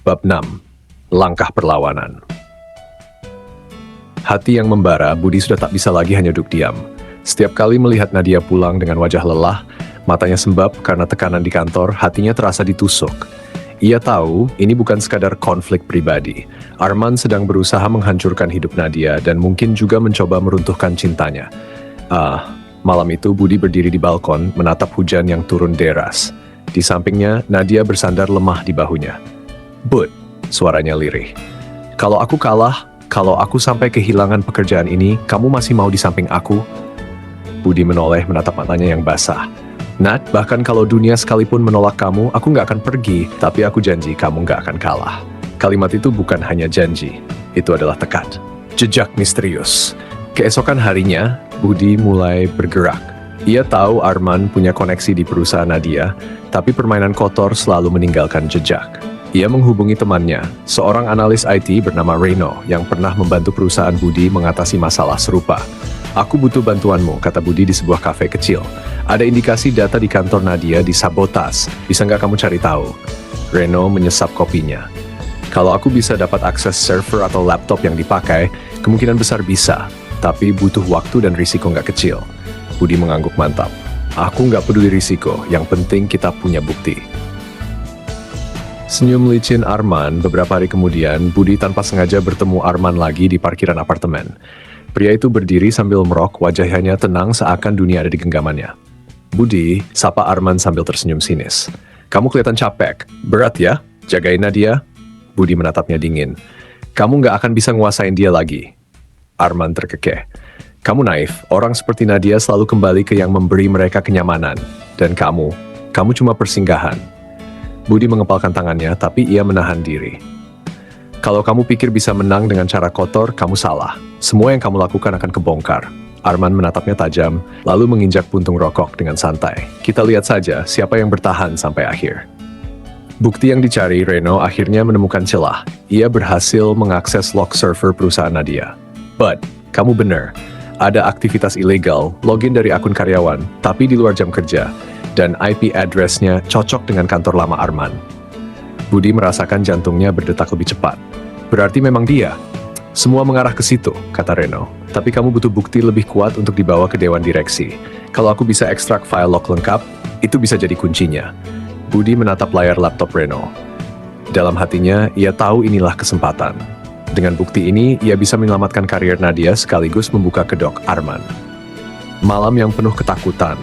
Bab 6. Langkah perlawanan. Hati yang membara, Budi sudah tak bisa lagi hanya duduk diam. Setiap kali melihat Nadia pulang dengan wajah lelah, matanya sembab karena tekanan di kantor, hatinya terasa ditusuk. Ia tahu ini bukan sekadar konflik pribadi. Arman sedang berusaha menghancurkan hidup Nadia dan mungkin juga mencoba meruntuhkan cintanya. Malam itu Budi berdiri di balkon menatap hujan yang turun deras. Di sampingnya, Nadia bersandar lemah di bahunya. "Bud," suaranya lirih. "Kalau aku kalah, kalau aku sampai kehilangan pekerjaan ini, kamu masih mau di samping aku?" Budi menoleh menatap matanya yang basah. "Nat, bahkan kalau dunia sekalipun menolak kamu, aku nggak akan pergi, tapi aku janji kamu nggak akan kalah." Kalimat itu bukan hanya janji, itu adalah tekad. Jejak misterius. Keesokan harinya, Budi mulai bergerak. Ia tahu Arman punya koneksi di perusahaan Nadia, tapi permainan kotor selalu meninggalkan jejak. Ia menghubungi temannya, seorang analis IT bernama Reno yang pernah membantu perusahaan Budi mengatasi masalah serupa. "Aku butuh bantuanmu," kata Budi di sebuah kafe kecil. "Ada indikasi data di kantor Nadia disabotas. Bisa nggak kamu cari tahu?" Reno menyesap kopinya. "Kalau aku bisa dapat akses server atau laptop yang dipakai, kemungkinan besar bisa. Tapi butuh waktu dan risiko nggak kecil." Budi mengangguk mantap. "Aku nggak peduli risiko, yang penting kita punya bukti." Senyum licin Arman. Beberapa hari kemudian, Budi tanpa sengaja bertemu Arman lagi di parkiran apartemen. Pria itu berdiri sambil merok, wajahnya tenang seakan dunia ada di genggamannya. "Budi," sapa Arman sambil tersenyum sinis. "Kamu kelihatan capek. Berat ya? Jagain Nadia?" Budi menatapnya dingin. "Kamu nggak akan bisa nguasain dia lagi." Arman terkekeh. "Kamu naif. Orang seperti Nadia selalu kembali ke yang memberi mereka kenyamanan. Dan kamu cuma persinggahan." Budi mengepalkan tangannya, tapi ia menahan diri. "Kalau kamu pikir bisa menang dengan cara kotor, kamu salah. Semua yang kamu lakukan akan kebongkar." Arman menatapnya tajam, lalu menginjak puntung rokok dengan santai. "Kita lihat saja siapa yang bertahan sampai akhir." Bukti yang dicari, Reno akhirnya menemukan celah. Ia berhasil mengakses log server perusahaan Nadia. "Bud, kamu benar. Ada aktivitas ilegal, login dari akun karyawan, tapi di luar jam kerja. Dan IP address-nya cocok dengan kantor lama Arman." Budi merasakan jantungnya berdetak lebih cepat. "Berarti memang dia." "Semua mengarah ke situ," kata Reno. "Tapi kamu butuh bukti lebih kuat untuk dibawa ke dewan direksi. Kalau aku bisa ekstrak file log lengkap, itu bisa jadi kuncinya." Budi menatap layar laptop Reno. Dalam hatinya, ia tahu inilah kesempatan. Dengan bukti ini, ia bisa menyelamatkan karier Nadia sekaligus membuka kedok Arman. Malam yang penuh ketakutan.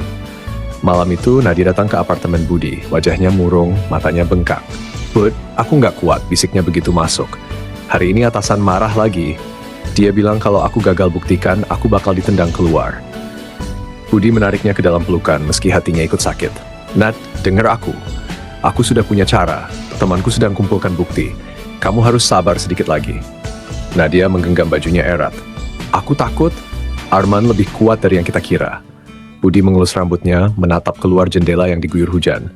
Malam itu, Nadia datang ke apartemen Budi. Wajahnya murung, matanya bengkak. "Bud, aku nggak kuat," bisiknya begitu masuk. Hari ini atasan marah lagi. Dia bilang kalau aku gagal buktikan, aku bakal ditendang keluar. Budi menariknya ke dalam pelukan meski hatinya ikut sakit. "Nat, denger aku. Aku sudah punya cara. Temanku sedang kumpulkan bukti. Kamu harus sabar sedikit lagi." Nadia menggenggam bajunya erat. "Aku takut. Arman lebih kuat dari yang kita kira." Budi mengelus rambutnya, menatap keluar jendela yang diguyur hujan.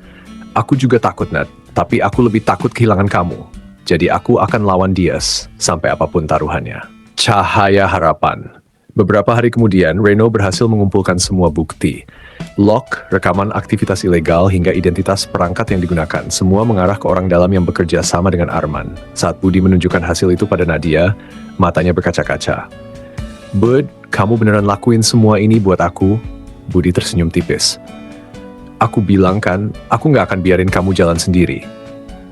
"Aku juga takut, Nat. Tapi aku lebih takut kehilangan kamu. Jadi aku akan lawan dia sampai apapun taruhannya." Cahaya harapan. Beberapa hari kemudian, Reno berhasil mengumpulkan semua bukti. Log, rekaman aktivitas ilegal, hingga identitas perangkat yang digunakan. Semua mengarah ke orang dalam yang bekerja sama dengan Arman. Saat Budi menunjukkan hasil itu pada Nadia, matanya berkaca-kaca. "Bud, kamu beneran lakuin semua ini buat aku?" Budi tersenyum tipis. "Aku bilang kan, aku nggak akan biarin kamu jalan sendiri."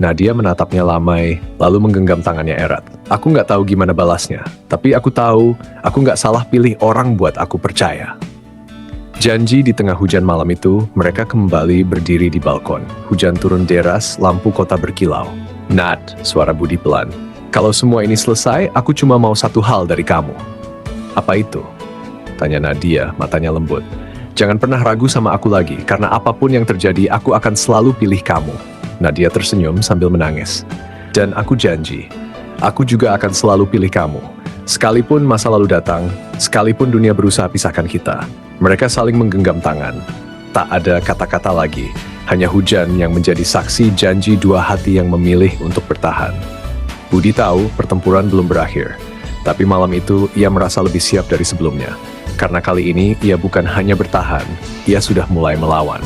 Nadia menatapnya lamai, lalu menggenggam tangannya erat. "Aku nggak tahu gimana balasnya, tapi aku tahu aku nggak salah pilih orang buat aku percaya." Janji di tengah hujan malam itu, mereka kembali berdiri di balkon. Hujan turun deras, lampu kota berkilau. "Nat," suara Budi pelan. "Kalau semua ini selesai, aku cuma mau satu hal dari kamu." "Apa itu?" tanya Nadia, matanya lembut. "Jangan pernah ragu sama aku lagi, karena apapun yang terjadi, aku akan selalu pilih kamu." Nadia tersenyum sambil menangis. "Dan aku janji, aku juga akan selalu pilih kamu. Sekalipun masa lalu datang, sekalipun dunia berusaha pisahkan kita." Mereka saling menggenggam tangan. Tak ada kata-kata lagi, hanya hujan yang menjadi saksi janji dua hati yang memilih untuk bertahan. Budi tahu pertempuran belum berakhir, tapi malam itu ia merasa lebih siap dari sebelumnya. Karena kali ini ia bukan hanya bertahan, ia sudah mulai melawan.